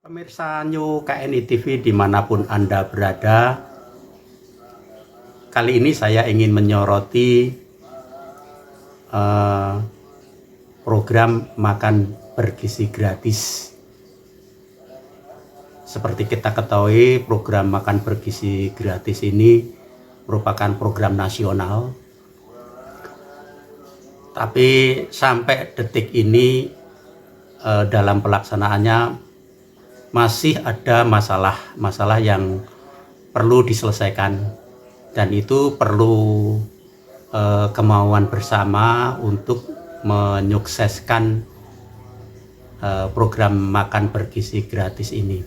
Pemirsa New KNI TV dimanapun Anda berada, kali ini saya ingin menyoroti program makan bergizi gratis. Seperti kita ketahui, program makan bergizi gratis ini merupakan program nasional, tapi sampai detik ini dalam pelaksanaannya masih ada masalah yang perlu diselesaikan, dan itu perlu kemauan bersama untuk menyukseskan program makan bergizi gratis ini.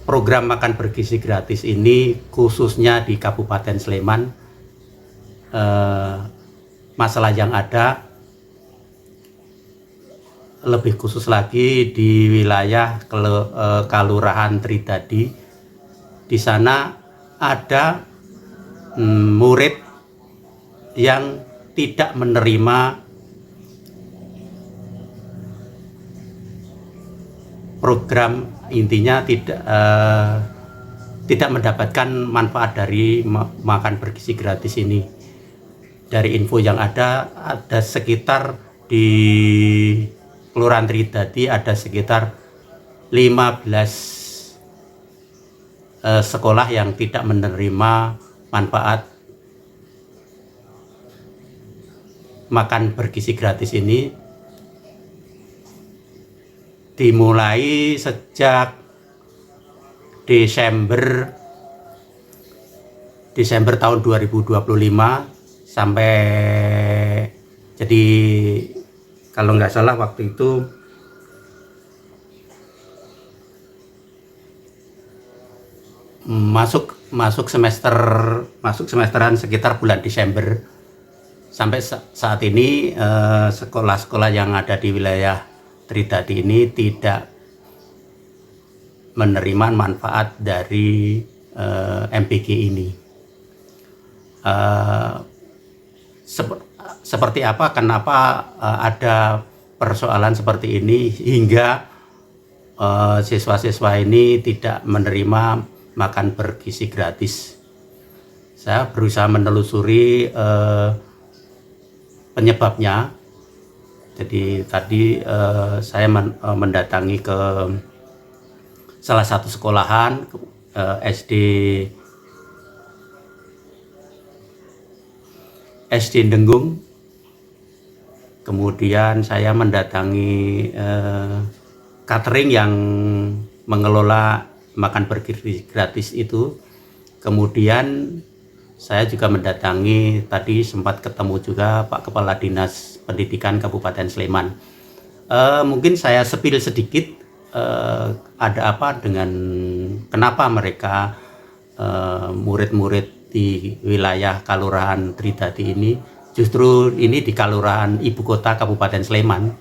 Program makan bergizi gratis ini khususnya di Kabupaten Sleman, masalah yang ada lebih khusus lagi di wilayah Kelurahan Tridadi. Di sana ada murid yang tidak menerima program, intinya tidak mendapatkan manfaat dari makan bergizi gratis ini. Dari info yang ada sekitar di Kelurahan Tridadi ada sekitar 15 sekolah yang tidak menerima manfaat makan bergizi gratis ini, dimulai sejak Desember tahun 2025 sampai, jadi kalau nggak salah waktu itu masuk semesteran sekitar bulan Desember. Sampai saat ini sekolah-sekolah yang ada di wilayah Tridadi ini tidak menerima manfaat dari MBG ini. Seperti apa, kenapa ada persoalan seperti ini hingga siswa-siswa ini tidak menerima makan bergizi gratis? Saya berusaha menelusuri penyebabnya. Jadi tadi saya mendatangi ke salah satu sekolahan SD Denggung. Kemudian saya mendatangi catering yang mengelola makan bergizi gratis itu. Kemudian saya juga mendatangi, tadi sempat ketemu juga Pak Kepala Dinas Pendidikan Kabupaten Sleman. Mungkin saya spill sedikit, ada apa dengan kenapa mereka murid-murid di wilayah Kelurahan Tridadi ini, justru ini di Kelurahan Ibu Kota Kabupaten Sleman,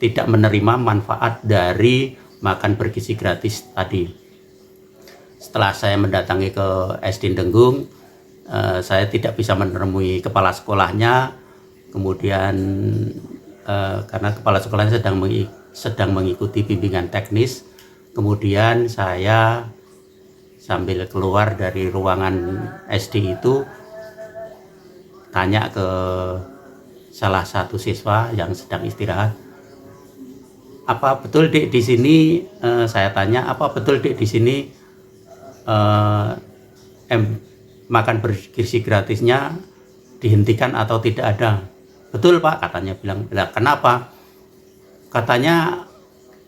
tidak menerima manfaat dari makan bergizi gratis tadi. Setelah saya mendatangi ke SD Denggung, saya tidak bisa menemui kepala sekolahnya. Kemudian karena kepala sekolahnya sedang mengikuti bimbingan teknis, kemudian saya sambil keluar dari ruangan SD itu tanya ke salah satu siswa yang sedang istirahat, apa betul Dek di sini, saya tanya, apa betul Dek di sini makan bergizi gratisnya dihentikan atau tidak ada? Betul Pak, katanya. Bilang, kenapa? Katanya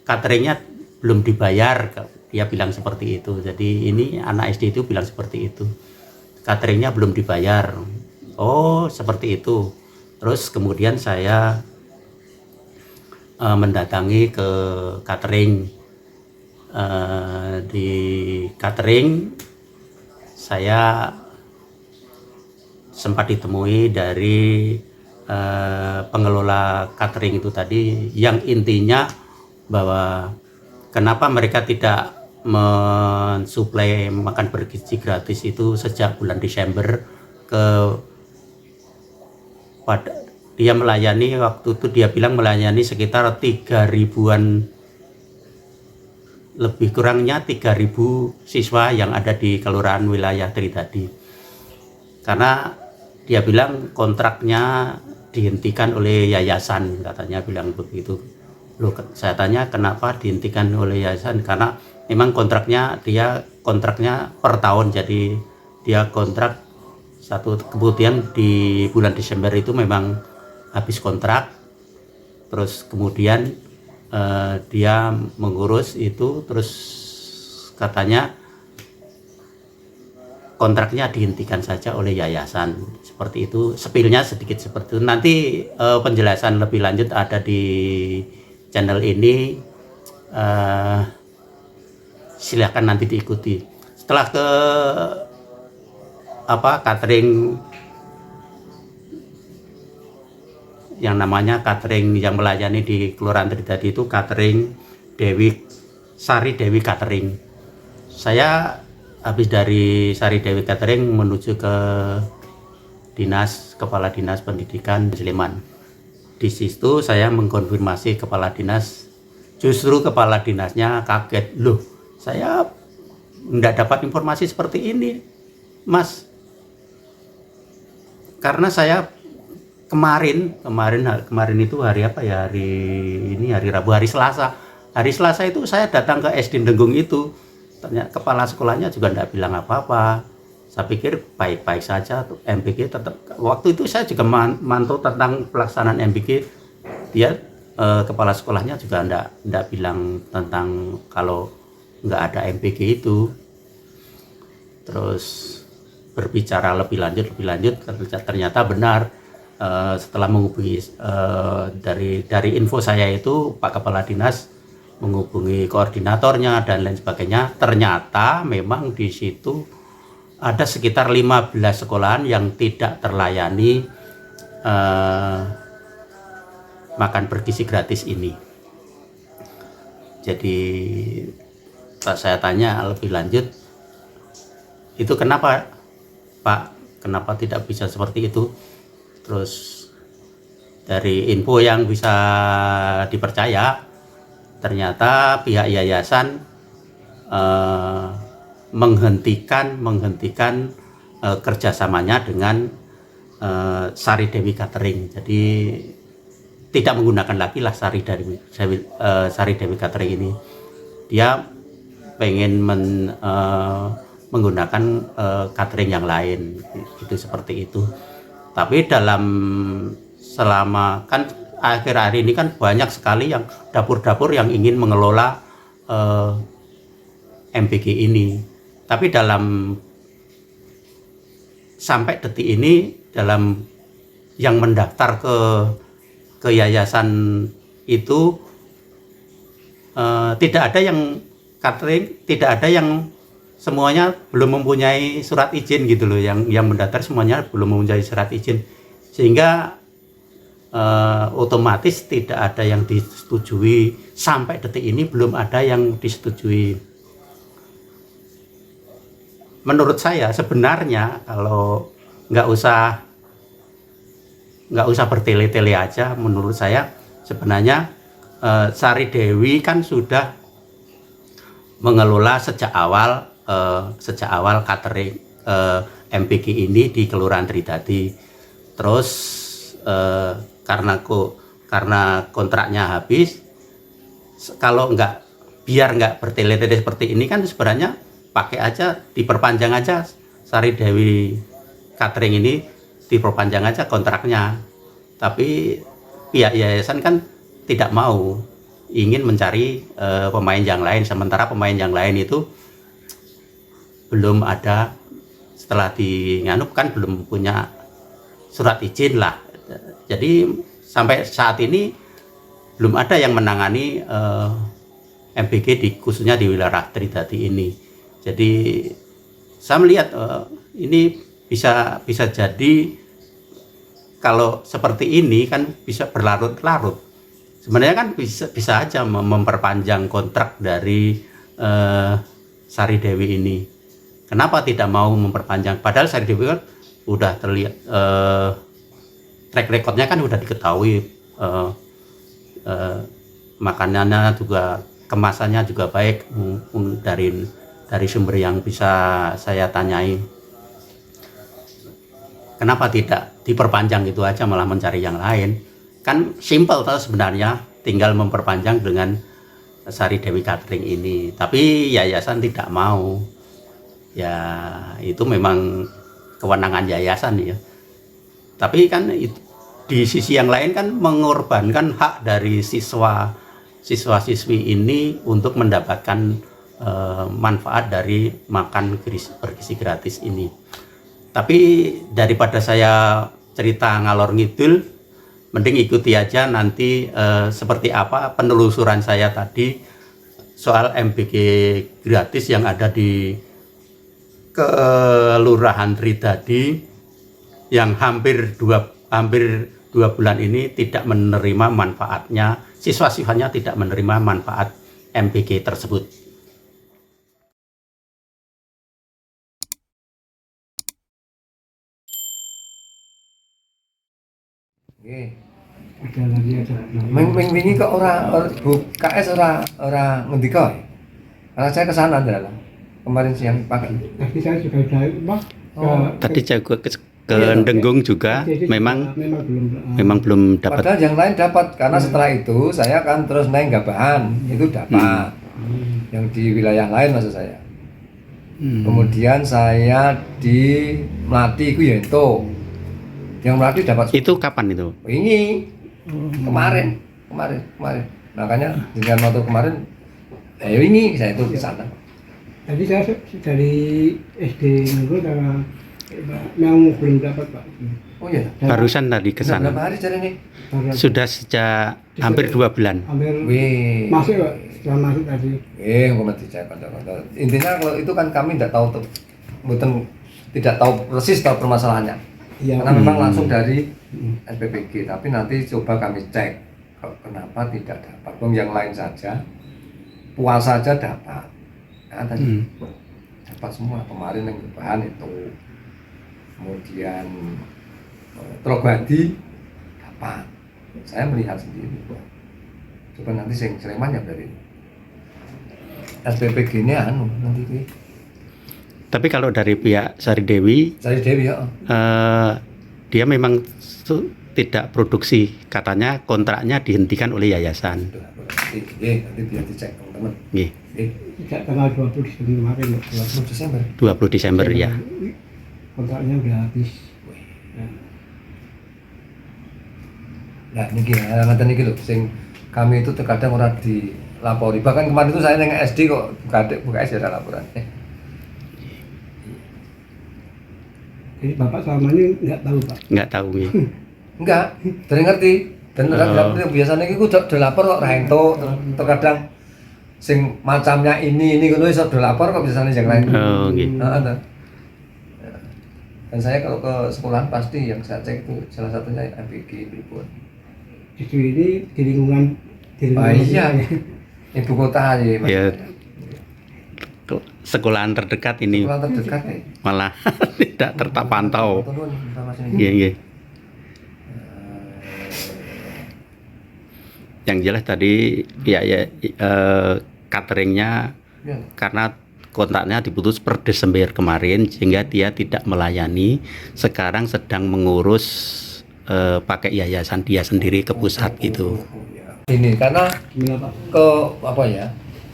cateringnya belum dibayar, dia bilang seperti itu. Jadi ini anak SD itu bilang seperti itu, cateringnya belum dibayar. Oh seperti itu. Terus kemudian saya mendatangi ke catering. Di catering saya sempat ditemui dari pengelola catering itu tadi, yang intinya bahwa kenapa mereka tidak mensuplai makan bergizi gratis itu sejak bulan Desember dia melayani, waktu itu dia bilang melayani sekitar 3 ribuan lebih kurangnya 3.000 siswa yang ada di kelurahan wilayah Tridadi. Karena dia bilang kontraknya dihentikan oleh yayasan, katanya bilang begitu. Loh, saya tanya kenapa dihentikan oleh yayasan, karena memang kontraknya per tahun, jadi dia kontrak satu, kemudian di bulan Desember itu memang habis kontrak, terus kemudian dia mengurus itu, terus katanya kontraknya dihentikan saja oleh yayasan, seperti itu. Spillnya sedikit seperti itu. Nanti penjelasan lebih lanjut ada di channel ini, silahkan nanti diikuti. Setelah ke catering, yang namanya catering yang melayani di Kelurahan Tridadi itu catering Sari Dewi Catering. Saya habis dari Sari Dewi Catering menuju ke Kepala Dinas Pendidikan Sleman. Di situ saya mengkonfirmasi Kepala Dinas, justru Kepala Dinasnya kaget, loh saya enggak dapat informasi seperti ini Mas, karena saya kemarin itu hari apa ya, hari Rabu, hari Selasa itu saya datang ke SD Denggung itu, ternyata kepala sekolahnya juga enggak bilang apa-apa. Saya pikir baik-baik saja tuh, MBG tetap. Waktu itu saya juga mantau tentang pelaksanaan MBG, dia kepala sekolahnya juga enggak bilang tentang kalau enggak ada MBG itu. Terus berbicara lebih lanjut ternyata benar. Setelah menghubungi dari info saya itu, Pak Kepala Dinas menghubungi koordinatornya dan lain sebagainya, ternyata memang di situ ada sekitar 15 sekolahan yang tidak terlayani makan bergizi gratis ini. Jadi saya tanya lebih lanjut, itu kenapa Pak, kenapa tidak bisa seperti itu? Terus dari info yang bisa dipercaya, ternyata pihak yayasan menghentikan kerjasamanya dengan Sari Dewi Catering. Jadi tidak menggunakan lagi lah Sari Dewi Catering ini. Dia pengen menggunakan catering yang lain, itu seperti itu. Tapi selama kan akhir-akhir ini kan banyak sekali yang dapur-dapur yang ingin mengelola MBG ini. Tapi sampai detik ini, dalam yang mendaftar ke yayasan itu tidak ada yang catering, tidak ada yang, semuanya belum mempunyai surat izin gitu loh. Yang mendaftar semuanya belum mempunyai surat izin, sehingga otomatis tidak ada yang disetujui. Sampai detik ini belum ada yang disetujui. Menurut saya sebenarnya kalau nggak usah bertele-tele aja, menurut saya sebenarnya Sari Dewi kan sudah mengelola sejak awal catering MBG ini di Kelurahan Tridadi. Terus karena kontraknya habis, kalau biar nggak bertele-tele seperti ini kan sebenarnya pakai aja, diperpanjang aja Sari Dewi Catering ini, diperpanjang aja kontraknya. Tapi pihak yayasan kan tidak mau, ingin mencari pemain yang lain, sementara pemain yang lain itu belum ada, setelah dinganup kan belum punya surat izin lah. Jadi sampai saat ini belum ada yang menangani MBG khususnya di wilayah Tridadi ini. Jadi saya melihat ini bisa jadi, kalau seperti ini kan bisa berlarut-larut. Sebenarnya kan bisa aja memperpanjang kontrak dari Sari Dewi ini. Kenapa tidak mau memperpanjang? Padahal Sari Dewi kan udah terlihat, track recordnya kan udah diketahui, makanannya juga kemasannya juga baik dari sumber yang bisa saya tanyai. Kenapa tidak diperpanjang itu aja malah mencari yang lain? Kan simple toh sebenarnya, tinggal memperpanjang dengan Sari Dewi Catering ini. Tapi yayasan tidak mau. Ya itu memang kewenangan yayasan ya. Tapi kan di sisi yang lain kan mengorbankan hak dari siswa-siswi ini untuk mendapatkan manfaat dari makan bergizi gratis ini. Tapi daripada saya cerita ngalor ngidul, mending ikuti aja nanti seperti apa penelusuran saya tadi soal MBG gratis yang ada di Kelurahan Tridadi yang hampir dua bulan ini tidak menerima manfaatnya, siswa-siswanya tidak menerima manfaat MBG tersebut. Wingi kok Bu KS ora ngendika ya? Karena saya kesana adalah kemarin siang pagi. Tadi saya juga sudah Mas. Tadi saya ke Denggung juga memang belum dapat. Padahal yang lain dapat karena setelah itu saya kan terus naik Gabahan itu dapat. Yang di wilayah lain maksud saya. Kemudian saya di Melati itu ya itu. Yang Melati dapat. Itu kapan itu? Ini kemarin. Makanya dengan motor kemarin ini saya itu ke sana. Tadi saya dari SD Nunggu memang belum dapat Pak. Oh iya. Barusan tadi ke sana. Berapa hari cari ini? Sudah sejak hampir 2 bulan. Hampir masuk Pak, setelah masuk tadi. Ngomong dicek kontak. Intinya kalau itu kan kami tidak tahu tidak tahu persis tahu permasalahannya. Ya. Karena memang langsung dari SPPG, tapi nanti coba kami cek kenapa tidak dapat. Yang lain saja puas saja dapat. Kan tadi dapat semua kemarin yang bahan itu. Kemudian Trogadi dapat. Saya melihat sendiri. Coba nanti sing Sleman ya berarti. SPPG ini nanti. Tapi kalau dari pihak Sari Dewi ya. Dia memang tidak produksi, katanya kontraknya dihentikan oleh yayasan. Nanti biar dicek teman-teman. Sejak tanggal 20 Desember kemarin. 20 Desember. 20 Desember ya. Kontraknya udah habis. Nah, niki ngeten iki lho sing kami itu terkadang ora dilapori. Bahkan kemarin itu saya nang SD kok buka SD ada laporan. Jadi Bapak selama ini nggak tahu Pak? Nggak tahu ya. Enggak, dari ngerti. Dan biasanya iki ku udah lapor kok ra entuk. Terkadang sing macamnya ini ngono iso do lapor kok biasanya yang lain. Oh, gitu. Dan saya kalau ke sekolahan pasti yang saya cek itu salah satunya MBG Pripun. Justru ini di lingkungan iya. Ibu kota aja Mas. Ya. Sekolahan terdekat ini. Sekolahan terdekat nih. Malah tidak terpantau. Iya. Yang jelas tadi cateringnya karena kontraknya diputus per Desember kemarin sehingga dia tidak melayani. Sekarang sedang mengurus pakai yayasan dia sendiri ke pusat gitu. Ini karena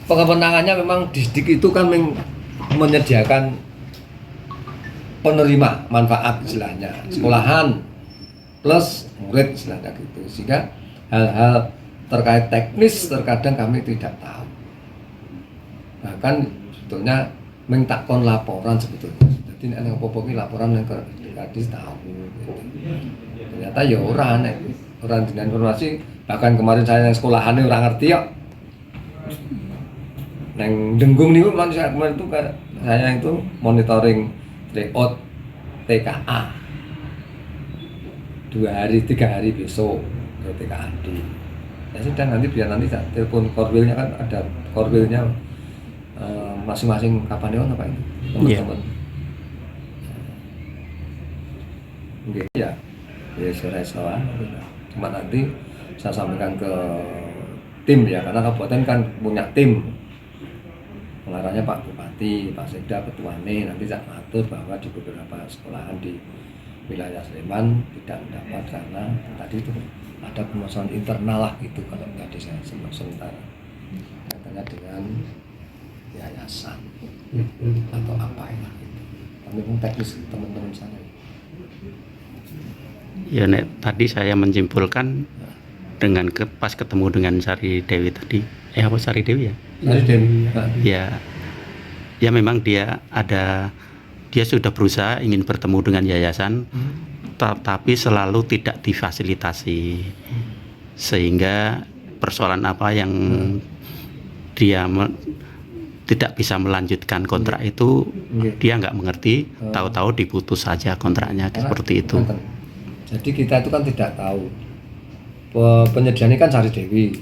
pengewenangannya memang Disdik itu kan menyediakan penerima manfaat istilahnya sekolahan plus murid istilahnya gitu, sehingga hal-hal terkait teknis terkadang kami tidak tahu, bahkan sebetulnya takon laporan sebetulnya. Jadi nek apa-apa ki laporan yang Kadis tahu gitu. Ternyata ya orang dengan informasi, bahkan kemarin saya yang sekolahan orang ngerti ya. Neng Denggung niku saya kemarin itu saya itu monitoring layout TKA 2 hari 3 hari besok ke TKAD. Ya sudah, nanti biar nanti telepon korwilnya, kan ada korwilnya masing-masing kapan apa itu teman-teman. Ya, ya saya cuma nanti saya sampaikan ke tim ya, karena kabupaten kan punya tim, pengarahnya Pak Bupati, Pak Sekda, ketuanya nanti saya atur bahwa di beberapa sekolahan di wilayah Sleman tidak mendapat karena tadi itu ada permasalahan internal lah gitu kalau tadi saya sebut sementara kaitannya dengan yayasan atau apa ya gitu. Tapi pun teknis teman-teman saya. Ya Nek, tadi saya menyimpulkan dengan pas ketemu dengan Sari Dewi tadi. Apa Sari Dewi ya? Sari Dewi. Ya memang dia sudah berusaha ingin bertemu dengan yayasan, tapi selalu tidak difasilitasi, sehingga persoalan apa yang dia tidak bisa melanjutkan kontrak itu dia nggak mengerti, tahu-tahu diputus saja kontraknya. Karena seperti itu. Jadi kita itu kan tidak tahu, penyediaan ini kan Sari Dewi,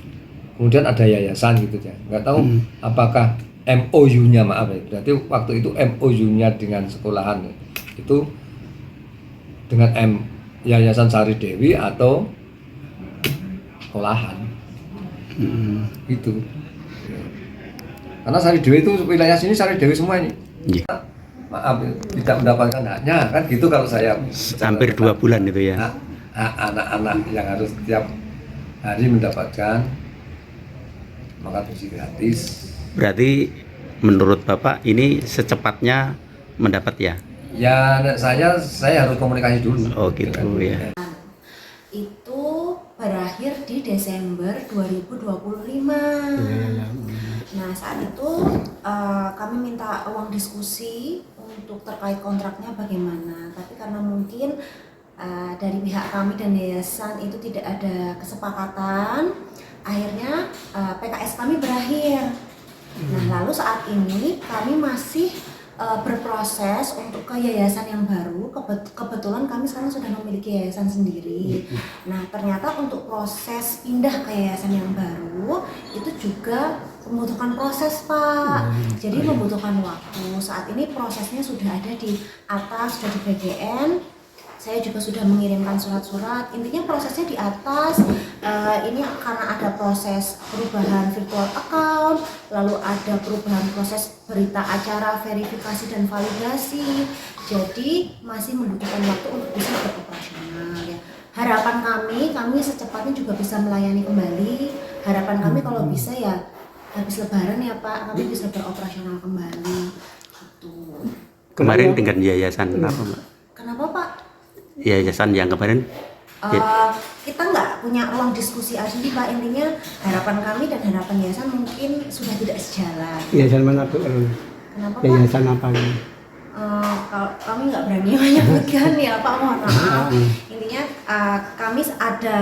kemudian ada yayasan gitu ya, nggak tahu apakah MOU-nya, maaf ya, berarti waktu itu MOU-nya dengan sekolahan itu dengan Yayasan Sari Dewi atau sekolahan gitu. Karena Sari Dewi itu wilayah sini Sari Dewi semua ini. Maaf tidak mendapatkan haknya kan gitu kalau saya. Hampir 2 bulan itu ya. Anak-anak yang harus setiap hari mendapatkan makan bersih gratis. Berarti menurut Bapak ini secepatnya mendapat ya? Ya saya harus komunikasi dulu. Oh gitu ya. Itu berakhir di Desember 2025. Nah saat itu kami minta ruang diskusi untuk terkait kontraknya bagaimana. Tapi karena mungkin dari pihak kami dan yayasan itu tidak ada kesepakatan, akhirnya PKS kami berakhir. Nah lalu saat ini kami masih berproses untuk ke yayasan yang baru. Kebetulan kami sekarang sudah memiliki yayasan sendiri. Nah ternyata untuk proses pindah ke yayasan yang baru itu juga membutuhkan proses Pak. Jadi membutuhkan waktu. Saat ini prosesnya sudah ada di atas, sudah di BGN. Saya juga sudah mengirimkan surat-surat. Intinya prosesnya di atas. Ini karena ada proses perubahan virtual account, lalu ada perubahan proses berita acara, verifikasi dan validasi. Jadi masih membutuhkan waktu untuk bisa beroperasional. Ya. Harapan kami secepatnya juga bisa melayani kembali. Harapan kami kalau bisa ya habis Lebaran ya Pak, kami bisa beroperasional kembali. Gitu. Kemarin dengan yayasan apa Mbak? Kenapa Pak? Yayasan yang kemarin kita nggak punya ruang diskusi asli Pak, intinya harapan kami dan harapan yayasan mungkin sudah tidak sejalan. Yayasan mana tuh? Kenapa Pak? Yayasan apa nih? Kalau kami nggak berani menyebutkan ya Pak, mohon maaf. Intinya kami ada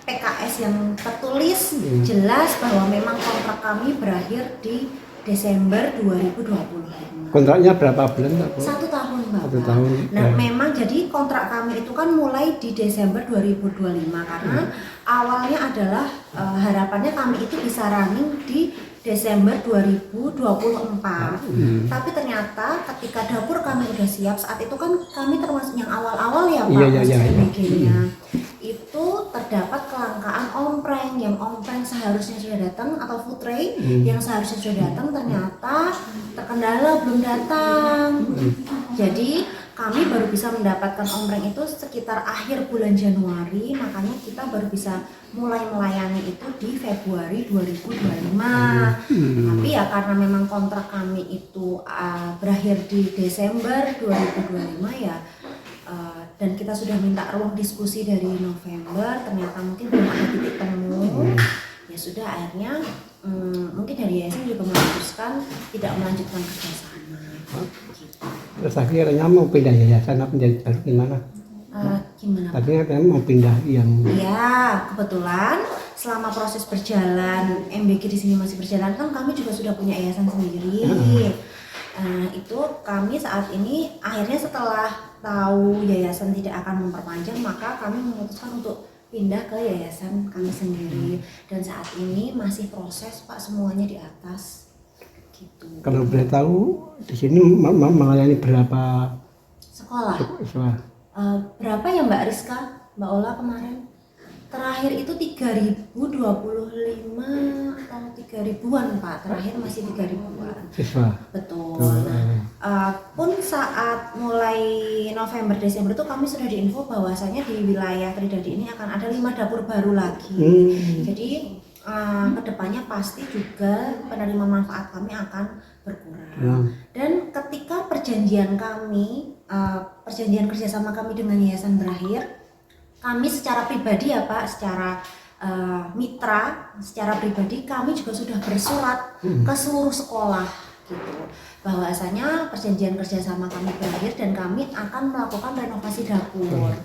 PKS yang tertulis jelas bahwa memang kontrak kami berakhir di Desember 2025. Kontraknya berapa bulan Pak? 1 tahun Mbak. 1 tahun. Nah memang jadi kontrak kami itu kan mulai di Desember 2025 karena awalnya adalah harapannya kami itu bisa running di Desember 2024. Tapi ternyata ketika dapur kami udah siap, saat itu kan kami termasuk yang awal-awal ya Pak, MBG-nya. Itu terdapat kelangkaan ompreng, yang ompreng seharusnya sudah datang atau food tray yang seharusnya sudah datang ternyata terkendala belum datang. Jadi kami baru bisa mendapatkan ompreng itu sekitar akhir bulan Januari, makanya kita baru bisa mulai melayani itu di Februari 2025. Tapi ya karena memang kontrak kami itu berakhir di Desember 2025 ya, dan kita sudah minta ruang diskusi dari November, ternyata mungkin belum ada titik temu. Ya sudah akhirnya mungkin dari yayasan juga memutuskan tidak melanjutkan kerjasama. Gitu. Terus akhirnya mau pindah yayasan apa menjadi gimana? Gimana? Tadi kan mau pindah yang. Ya kebetulan selama proses berjalan MBG di sini masih berjalan kan kami juga sudah punya yayasan sendiri. Itu kami saat ini akhirnya setelah tahu yayasan tidak akan memperpanjang, maka kami memutuskan untuk pindah ke yayasan kami sendiri. Dan saat ini masih proses Pak, semuanya di atas. Gitu. Kalau boleh tahu di sini melayani berapa sekolah? sekolah? Berapa ya Mbak Rizka, Mbak Ola kemarin? Terakhir itu 3025 atau 3000-an Pak, terakhir masih 3000-an. Siswa. Betul. Oh, Pun saat mulai November Desember itu kami sudah diinfo bahwasanya di wilayah Tridadi ini akan ada 5 dapur baru lagi. Jadi kedepannya pasti juga penerima manfaat kami akan berkurang. Dan ketika perjanjian kami, perjanjian kerjasama kami dengan yayasan berakhir, kami secara pribadi ya Pak, secara mitra, secara pribadi kami juga sudah bersurat ke seluruh sekolah gitu, bahwasanya perjanjian kerjasama kami berakhir dan kami akan melakukan renovasi dapur.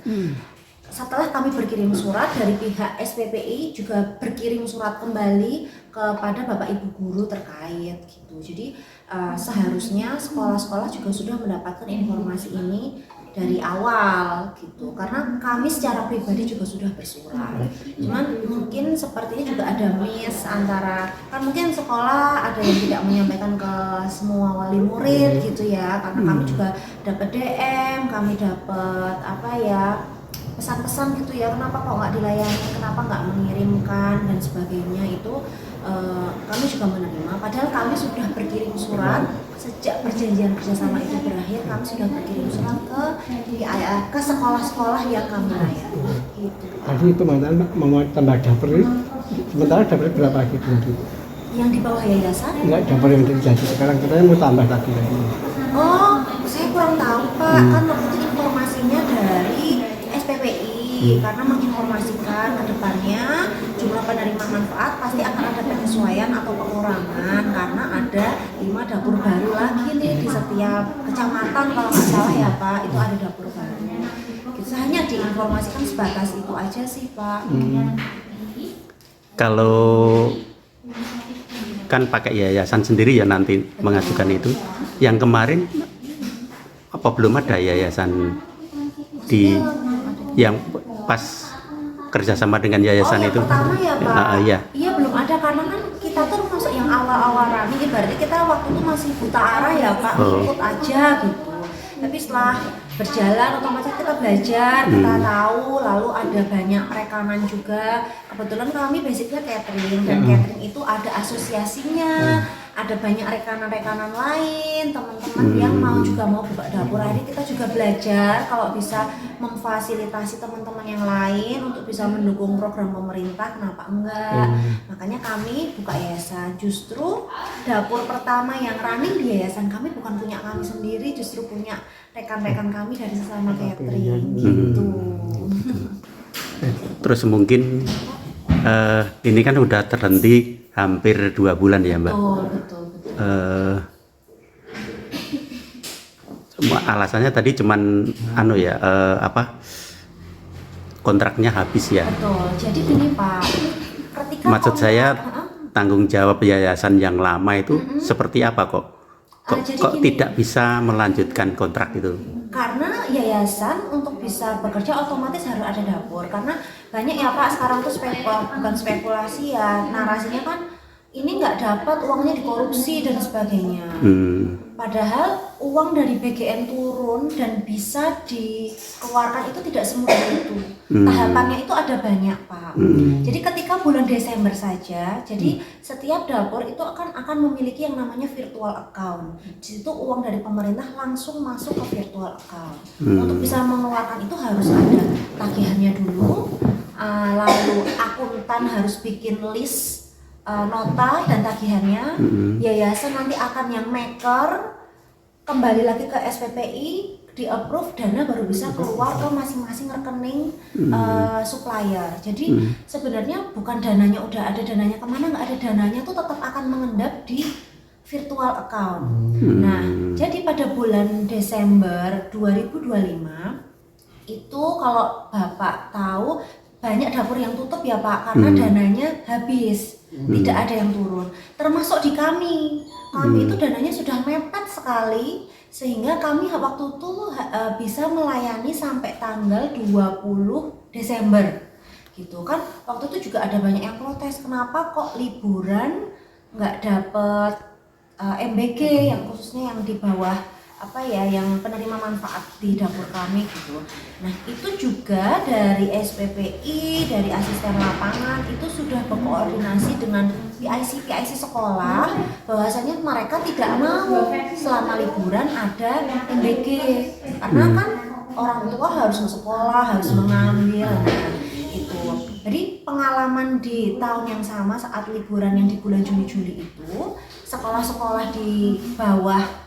Setelah kami berkirim surat dari pihak SPPI juga berkirim surat kembali kepada Bapak Ibu guru terkait gitu. Jadi seharusnya sekolah-sekolah juga sudah mendapatkan informasi ini dari awal gitu, karena kami secara pribadi juga sudah bersurat. Cuman mungkin sepertinya juga ada miss antara, kan mungkin sekolah ada yang tidak menyampaikan ke semua wali murid gitu ya, karena kami juga dapat DM, kami dapat pesan-pesan gitu ya, kenapa kok nggak dilayani, kenapa nggak mengirimkan dan sebagainya. Itu kami juga menerima, padahal kami sudah berkirim surat sejak perjanjian kerjasama itu berakhir. Kami sudah berkirim surat ke sekolah-sekolah yang kami layani gitu. Tadi itu mau tambah dapur, sementara dapur berapa gitu nanti? Yang di bawah yayasan? Enggak, dapur yang jadi sekarang katanya mau tambah lagi. Oh, saya kurang tahu Pak, kan waktu itu informasinya dari SPPI, karena menginformasikan ke depannya jumlah penerima manfaat pasti akan ada penyesuaian atau pengurangan karena ada 5 dapur baru lagi nih di setiap kecamatan, kalau nggak salah ya Pak, itu ada dapur baru. Gitu, hanya diinformasikan sebatas itu aja sih Pak. Kalau kan pakai yayasan sendiri ya nanti mengajukan itu. Yang kemarin apa belum ada yayasan di yang pas kerjasama dengan yayasan itu? Pertama ya Pak. Iya. Iya belum ada, karena kan kita tuh masuk yang awal-awal running, ibaratnya kita waktu itu masih buta arah ya Pak, ikut aja gitu. Tapi setelah berjalan otomatis kita belajar, kita tahu, lalu ada banyak rekanan juga. Kebetulan kami basicnya catering, dan catering itu ada asosiasinya, ada banyak rekanan-rekanan lain, teman-teman yang mau buka dapur. Akhirnya kita juga belajar kalau bisa memfasilitasi teman-teman yang lain untuk bisa mendukung program pemerintah, kenapa enggak. Makanya kami buka yayasan. Justru dapur pertama yang running di yayasan kami bukan punya kami sendiri, justru punya rekan-rekan kami dari sesama catering gitu. Terus mungkin ini kan udah terhenti hampir 2 bulan ya Mbak. Betul. Alasannya tadi cuman kontraknya habis ya. Betul. Jadi gini Pak, ketika maksud saya tanggung jawab yayasan yang lama itu seperti apa kok tidak bisa melanjutkan kontrak itu? Karena yayasan untuk bisa bekerja otomatis harus ada dapur, karena banyak ya Pak sekarang tuh bukan spekulasi ya, narasinya kan ini nggak dapat, uangnya dikorupsi dan sebagainya. Padahal uang dari BGN turun dan bisa dikeluarkan itu tidak semudah itu. Tahapannya itu ada banyak Pak. Jadi ketika bulan Desember saja, jadi setiap dapur itu akan memiliki yang namanya virtual account. Di situ uang dari pemerintah langsung masuk ke virtual account. Untuk bisa mengeluarkan itu harus ada tagihannya dulu, lalu akuntan harus bikin list nota dan tagihannya. Yayasan nanti akan yang maker, kembali lagi ke SPPI, di approve, dana baru bisa keluar ke masing-masing rekening supplier. Jadi sebenarnya bukan dananya udah ada, dananya kemana nggak ada, dananya tuh tetap akan mengendap di virtual account. Nah, jadi pada bulan Desember 2025 itu kalau Bapak tahu banyak dapur yang tutup ya Pak, karena dananya habis, tidak ada yang turun. Termasuk di kami itu dananya sudah mepet sekali, sehingga kami waktu itu bisa melayani sampai tanggal 20 Desember gitu kan. Waktu itu juga ada banyak yang protes, kenapa kok liburan nggak dapet MBG, yang khususnya yang di bawah yang penerima manfaat di dapur kami gitu. Nah itu juga dari SPPI, dari asisten lapangan itu sudah berkoordinasi dengan PIC sekolah, bahwasanya mereka tidak mau selama liburan ada MBG karena kan orang tua harus ke sekolah, harus mengambil. Nah itu jadi pengalaman di tahun yang sama saat liburan yang di bulan Juni itu, sekolah-sekolah di bawah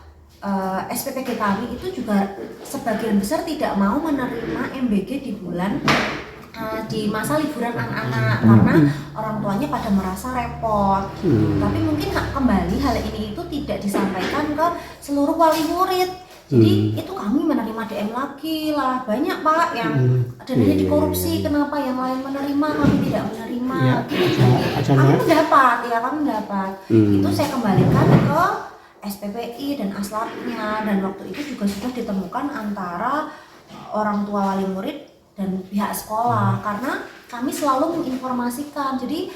SPPG kami itu juga sebagian besar tidak mau menerima MBG di bulan di masa liburan anak-anak karena orang tuanya pada merasa repot. Tapi mungkin kembali hal ini itu tidak disampaikan ke seluruh wali murid. Jadi itu kami menerima DM lagi lah, banyak Pak yang dananya dikorupsi, kenapa yang lain menerima kami tidak menerima. Kami mendapat. Itu saya kembalikan ke SPPI dan aslapnya, dan waktu itu juga sudah ditemukan antara orang tua wali murid dan pihak sekolah karena kami selalu menginformasikan. Jadi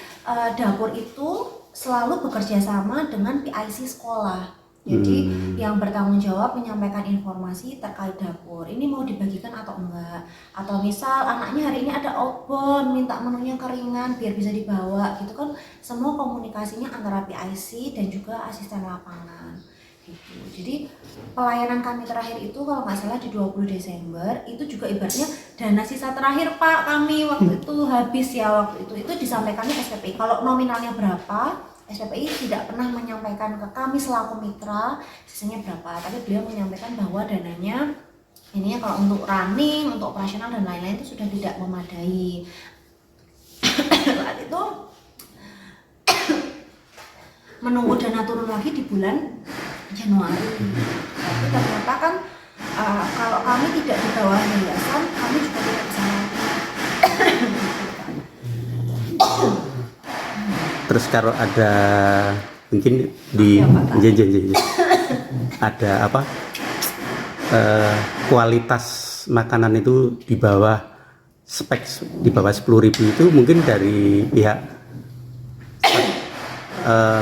dapur itu selalu bekerja sama dengan PIC sekolah. Jadi yang bertanggung jawab menyampaikan informasi terkait dapur ini mau dibagikan atau enggak, atau misal anaknya hari ini ada outbound minta menunya keringan biar bisa dibawa gitu kan, semua komunikasinya antara PIC dan juga asisten lapangan gitu. Jadi pelayanan kami terakhir itu kalau nggak salah di 20 Desember itu juga ibaratnya dana sisa terakhir Pak kami waktu itu habis ya, waktu itu disampaikannya SPPI kalau nominalnya berapa. SPPI tidak pernah menyampaikan ke kami selaku mitra sisanya berapa, tapi beliau menyampaikan bahwa dananya ininya kalau untuk running, untuk operasional dan lain-lain itu sudah tidak memadai. Saat itu menunggu dana turun lagi di bulan Januari, tapi ternyata kan kalau kami tidak di bawah yayasan, kami juga tidak bisa Terus kalau ada mungkin di ada apa kualitas makanan itu di bawah spek, di bawah 10.000 itu mungkin dari pihak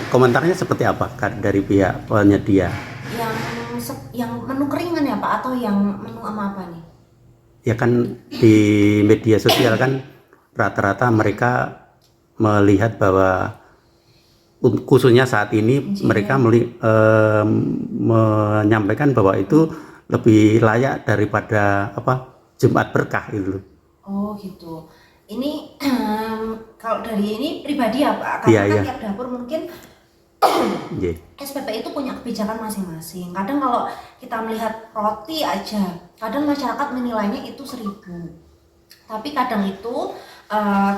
komentarnya seperti apa dari pihak penyedia? Yang menu keringan ya Pak, atau yang menu apa nih? Ya kan di media sosial kan rata-rata mereka melihat bahwa khususnya saat ini mereka menyampaikan bahwa itu lebih layak daripada Jumat Berkah itu. Oh gitu. Ini kalau dari ini pribadi ya Pak, karena kan tiap dapur mungkin SPP itu punya kebijakan masing-masing. Kadang kalau kita melihat roti aja, kadang masyarakat menilainya itu 1.000. Tapi kadang itu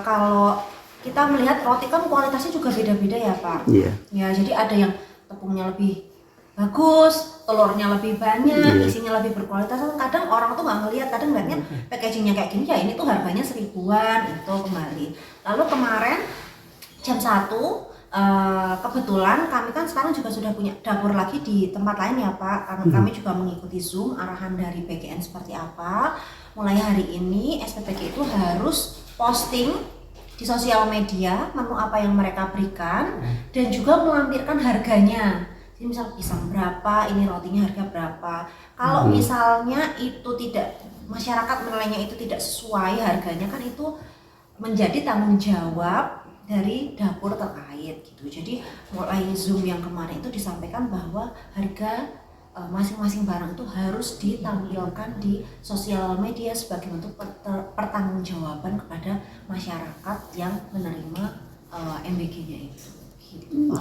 kalau kita melihat roti kan kualitasnya juga beda-beda ya Pak. Ya jadi ada yang tepungnya lebih bagus, telurnya lebih banyak, isinya lebih berkualitas. Kadang orang tuh nggak ngelihat, kadang ngeliatnya packagingnya kayak gini ya ini tuh harganya 1.000-an itu kembali. Lalu kemarin jam 1 kebetulan kami kan sekarang juga sudah punya dapur lagi di tempat lain ya Pak, karena kami juga mengikuti Zoom arahan dari PGN seperti apa. Mulai hari ini SPPG itu harus posting di sosial media menu apa yang mereka berikan dan juga melampirkan harganya. Jadi misal pisang berapa, ini rotinya harga berapa. Kalau misalnya itu tidak, masyarakat menilainya itu tidak sesuai harganya, kan itu menjadi tanggung jawab dari dapur terkait gitu. Jadi mulai Zoom yang kemarin itu disampaikan bahwa harga masing-masing barang itu harus ditampilkan di sosial media sebagai bentuk pertanggungjawaban kepada masyarakat yang menerima MBG-nya itu. Gitu.